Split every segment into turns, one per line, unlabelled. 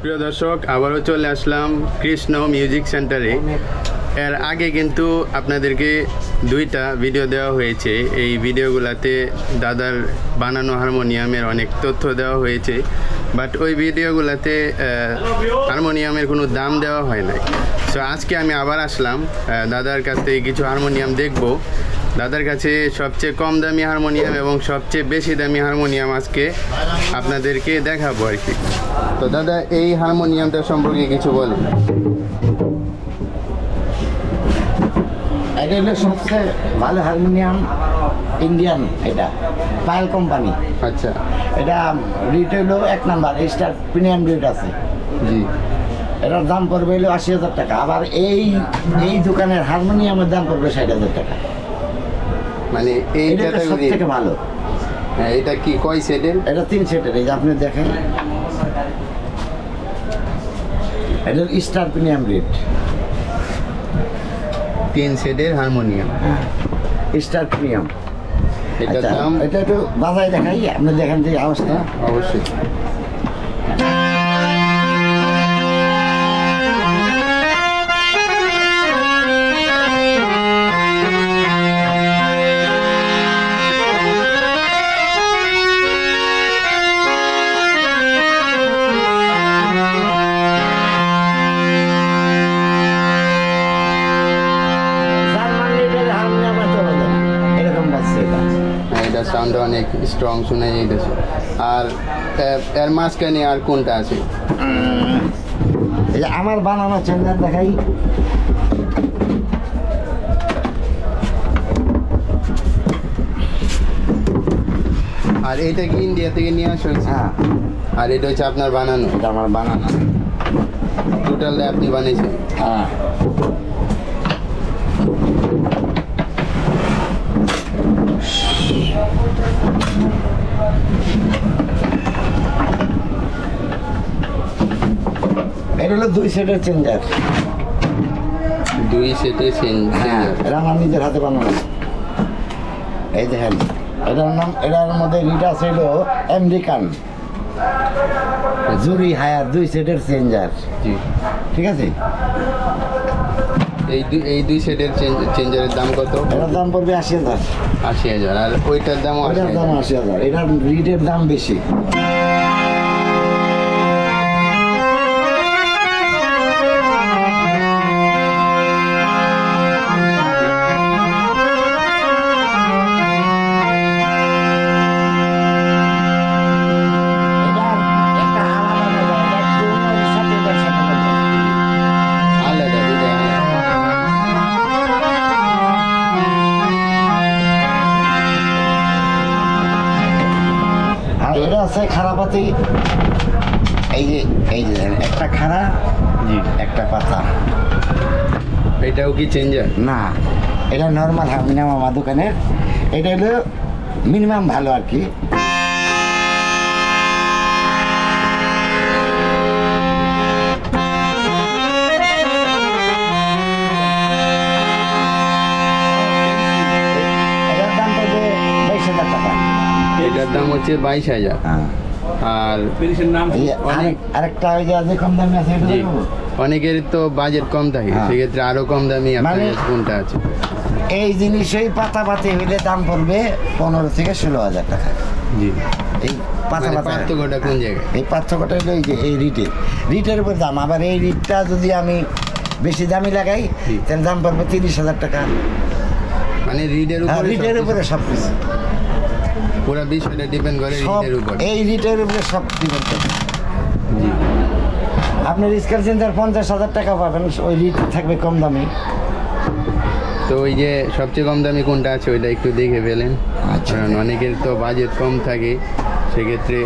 প্রিয় দর্শক, আবারও চলে আসলাম কৃষ্ণ মিউজিক সেন্টারে। এর আগে কিন্তু আপনাদেরকে দুইটা ভিডিও দেওয়া হয়েছে। এই ভিডিওগুলোতে দাদার বানানো হারমোনিয়ামের অনেক তথ্য দেওয়া হয়েছে, বাট ওই ভিডিওগুলোতে হারমোনিয়ামের কোনো দাম দেওয়া হয় নাই। সো আজকে আমি আবার আসলাম দাদার কাছ থেকে কিছু হারমোনিয়াম দেখব। দাদার কাছে সবচেয়ে কম দামি হারমোনিয়াম এবং সবচেয়ে বেশি দামি হারমোনিয়াম আজকে আপনাদেরকে দেখাবো আর কি। তো দাদা, এই হারমোনিয়ামটা সম্পর্কে কিছু বলেন।
এটা হলো সবচেয়ে ভালো হারমোনিয়াম ইন্ডিয়ান, এটা পায়েল কোম্পানি।
আচ্ছা,
এটা রেট হলো 1 নাম্বার স্টার প্রিমিয়াম রেট আছে।
জি,
এটার দাম পড়বে হলো 80,000 টাকা। আবার এই দোকানের হারমোনিয়ামের দাম পড়বে 60,000 টাকা।
মানে এই
এটা সব থেকে ভালো।
হ্যাঁ, এটা কি কয় সেটের?
এটা 3 সেটের। এই যে আপনি দেখেন, এটা স্টার প্রিমিয়াম রেট,
3 সেটের হারমোনিয়াম,
স্টার প্রিমিয়াম।
এটার দাম
এটা একটু বাজায় দেখাই, আপনি দেখেন যে আওয়াজটা।
অবশ্যই। এটা সাউন্ড অনেক স্ট্রং শুনে যাইতেছে। আর এর মাঝখানে আর কোনটা আছে?
এই যে আমার বানানো চেঞ্জার দেখাই।
আর এটা কি ইন্ডিয়া থেকে নিয়ে আসা হয়েছে?
হ্যাঁ।
আর এটা হচ্ছে আপনার বানানো?
এটা আমার বানানো।
টোটাল আপনি বানিয়েছেন?
হ্যাঁ। এটা হলো 2 সেটের চেঞ্জার।
2 সেটের
হ্যাঁ, এটা আমার নিজের হাতে বানানো। এই দেখেন, এটার মধ্যে রিটা ছিল আমেরিকান জুরি হায়ার 2 সেটের চেঞ্জার।
জি,
ঠিক আছে।
এই 2 সেটের চেঞ্জারের দাম কত?
এটার দাম পড়বে 80,000।
80,000। আর ওইটার দাম?
ওইটার দাম 80,000। এটার রিটের দাম বেশি। এটা আছে খারাপাতি। এই যে একটা খাড়া,
জি,
একটা পাতা।
এটাও কি চেঞ্জার?
না, এটা নর্মাল হারমোনিয়াম আমার দোকানের। এটা হলো মিনিমাম ভালো আর কি। এটার দাম পড়বে 22,000 টাকা।
এটার দাম হচ্ছে 22,000। আর
আরেকটা ওই যে কম দামি আছে, এটা দেখাবো?
অনেকের তো বাজেট কম থাকে, সেক্ষেত্রে আরো কম দামি আপনার কোনটা আছে?
এই জিনিসই পাতাপাতি হইলে দাম পড়বে 15 থেকে 16,000 টাকা।
জি,
এই
পার্থক্যটা কোন জায়গায়?
এই পার্থক্যটা হলো এই যে এই রিটের উপর দাম। আবার এই রিটটা যদি আমি বেশি দামি লাগাই তাহলে দাম পড়বে 30,000 টাকা।
মানে রিটের
উপরে সব কিছু,
পুরো বিষয়টা ডিপেন্ড করে রিটের উপর।
এই রিটের উপরে সব ডিপেন্ড করে।
জি,
আপনার স্কেল চেঞ্জার 50,000 টাকা পাবেন, ওই রিট থাকবে কম দামি।
তো ওই যে সবচেয়ে কম দামি কোনটা আছে ওইটা একটু দেখে ফেলেন, কারণ অনেকের তো বাজেট কম থাকে, সেক্ষেত্রে।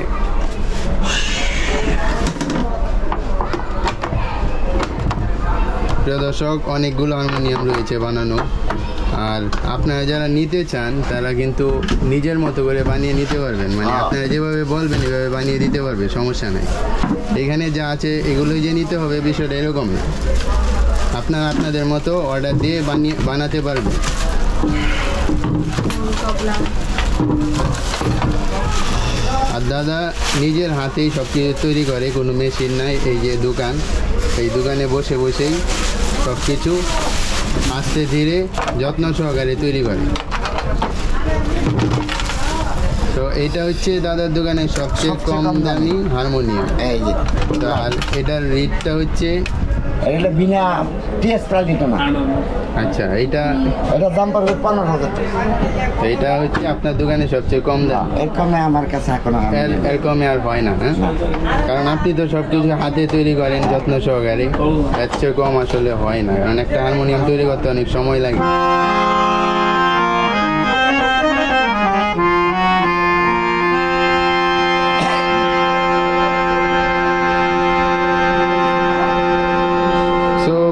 প্রিয় দর্শক, অনেকগুলো হারমোনিয়াম রয়েছে বানানো। আর আপনারা যারা নিতে চান তারা কিন্তু নিজের মতো করে বানিয়ে নিতে পারবেন। মানে আপনারা যেভাবে বলবেন এভাবে বানিয়ে দিতে পারবে, সমস্যা নেই। এখানে যা আছে এগুলোই যে নিতে হবে, বিষয়টা এরকম। আপনারা আপনাদের মতো অর্ডার দিয়ে বানাতে পারবেন। আর দাদা নিজের হাতেই সব কিছু তৈরি করে, কোনো মেশিন নাই। এই যে দোকান, এই দোকানে বসে বসেই সব কিছু আস্তে ধীরে যত্ন সহকারে তৈরি করে। তো এটা হচ্ছে দাদার দোকানের সবচেয়ে কম দামি হারমোনিয়াম।
এই যে
তো আর এটার রেটটা হচ্ছে,
এটা বিনা টিএস প্রাইডিটা না।
আচ্ছা,
এটার দাম পড়বে 15,000 টাকা।
তো এটা হচ্ছে আপনার দোকানে সবচেয়ে কম দাম।
এর কমে আমার কাছে এখনো
এর কমে আর হয় না, হ্যাঁ? কারণ আপনি তো সব কিছু হাতে তৈরি করেন যত্ন সহকারে, এর চেয়ে কম আসলে হয় না। কারণ একটা হারমোনিয়াম তৈরি করতে অনেক সময় লাগে।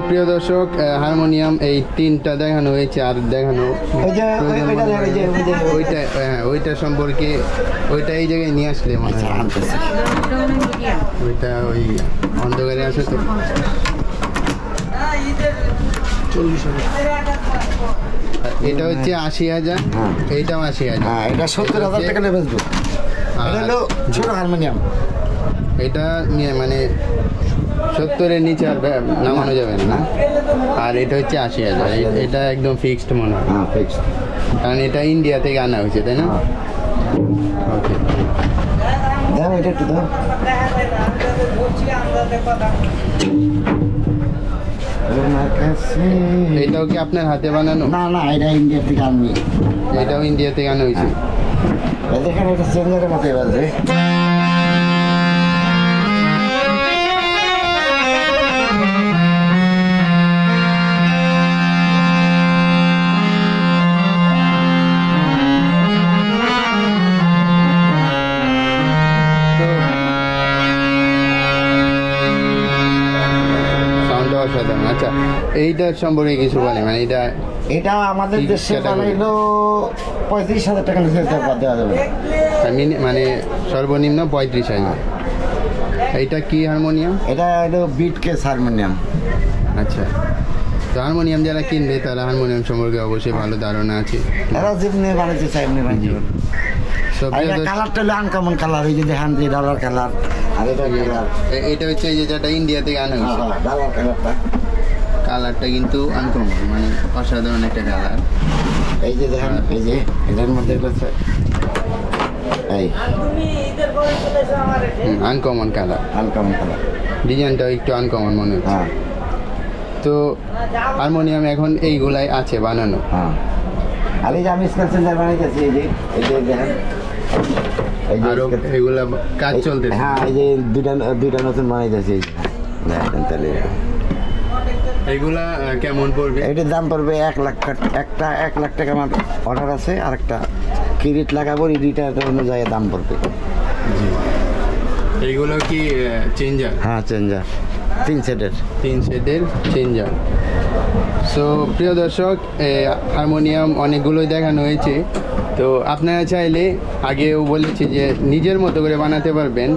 প্রিয় দর্শক, হারমোনিয়াম এই 3টা দেখানো হয়েছে, আর দেখানো ওইটা, হ্যাঁ ওইটা সম্পর্কে, ওইটা এই জায়গায় নিয়ে আসলে মনে হয়। ওইটা ওই অন্ধকারে আছে তো। 40,000। এটা হচ্ছে 80,000, এইটাও 80,000।
এটা 70,000 টাকা দিয়ে বেচবো। এটা হলো ছোট হারমোনিয়াম।
এটা মানে 70-এর নিচে আর নামানো যাবে না। আর এটা হচ্ছে 80,000। এটা একদম ফিক্সড মনে হয়।
হ্যাঁ ফিক্সড,
কারণ এটা ইন্ডিয়া থেকে আনা হয়েছে, তাই না? ওকে,
দাম এটা একটু দাম।
এটাও কি আপনার হাতে বানানো?
না না, এটা ইন্ডিয়া থেকে আনবি।
এটাও ইন্ডিয়া থেকে আনা হয়েছে।
দেখেন এটা চেঞ্জারের মতো বাজে।
আচ্ছা, এইটার সম্পর্কে কিছু বলে, মানে
এটা আমাদের দেশে বানাইলো 35,000 টাকা নিচে দেওয়া যাবে,
মানে সর্বনিম্ন 35,000। এইটা কি হারমোনিয়াম?
এটা হলো বিট কেস হারমোনিয়াম।
আচ্ছা, তো হারমোনিয়াম যারা কিনবে তারা হারমোনিয়াম সম্পর্কে অবশ্যই ভালো ধারণা আছে।
এরা যেমনি বানাইতে চাই এমনি বানিয়ে কালারটা হলো আনকমন কালার। এই যে দেখেন যে ডলার কালার, আর এটা কালার।
এটা হচ্ছে এই যে যেটা ইন্ডিয়া থেকে আনা হয়েছে,
ডলার কালারটা।
কালারটা কিন্তু আনকমন, মানে অসাধারণ একটা কালার।
এই যে দেখেন, এই যে এটার মধ্যে এই
আনকমন কালার,
আনকমন কালার,
ডিজাইনটাও একটু আনকমন মনে হচ্ছে।
হ্যাঁ,
তো হারমোনিয়াম এখন এইগুলাই আছে বানানো।
হ্যাঁ, আর এই যে আমি স্কেল চেঞ্জার বানাইতেছি। এই যে দেখেন,
আরো এগুলা কাজ চলতেছে।
হ্যাঁ, এই যে দুইটা নতুন বানাইতেছি। দেখেন তাহলে
এগুলা কেমন পড়বে?
এটার দাম পড়বে 1 লাখ। একটা 1 লাখ টাকা আমার অর্ডার আছে, আর একটা কিরিট লাগাবো, রিটার অনুযায়ী দাম পড়বে।
এইগুলো কি চেঞ্জার?
হ্যাঁ চেঞ্জার, 3 সেটের
চেঞ্জার। সো প্রিয় দর্শক, হারমোনিয়াম অনেকগুলোই দেখানো হয়েছে। তো আপনারা চাইলে, আগেও বলেছি যে নিজের মতো করে বানাতে পারবেন,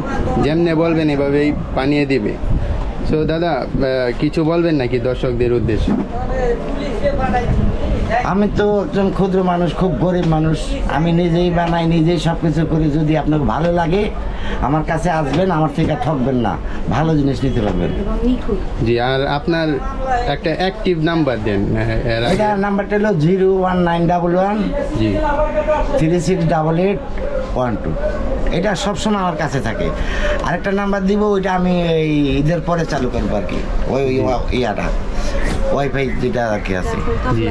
যেমনে বলবেন এভাবেই বানিয়ে দিবে। সো দাদা, কিছু বলবেন নাকি দর্শকদের উদ্দেশ্যে?
আমি তো একজন ক্ষুদ্র মানুষ, খুব গরিব মানুষ। আমি নিজেই বানাই, নিজেই সব কিছু করি। যদি আপনাকে ভালো লাগে আমার কাছে আসবেন, আমার থেকে ঠকবেন না, ভালো জিনিস নিতে পারবেন।
জি, আর আপনার একটা অ্যাক্টিভ নাম্বার দেন।
এটা নাম্বারটা হলো 01911
জি
368812। এটা সবসময় আমার কাছে থাকে। আরেকটা নাম্বার দিব, ওইটা আমি এই ঈদের পরে চালু করবো আর কি। ওই ইয়াটা ওয়াইফাই যেটা আর কি আছে।
জি,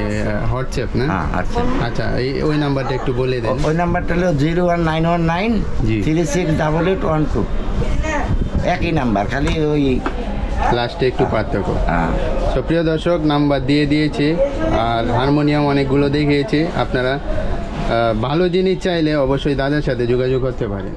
হোয়াটসঅ্যাপ না?
হ্যাঁ আচ্ছা।
আচ্ছা, ওই নাম্বারটা একটু বলে দেন।
ওই নাম্বারটা হলো 01919 368812। একই নাম্বার, খালি ওই
লাস্টে একটু পার্থক্য।
হ্যাঁ।
তো প্রিয় দর্শক, নাম্বার দিয়ে দিয়েছে, আর হারমোনিয়াম অনেকগুলো দেখিয়েছে। আপনারা ভালো জিনিস চাইলে অবশ্যই দাদার সাথে যোগাযোগ করতে পারেন।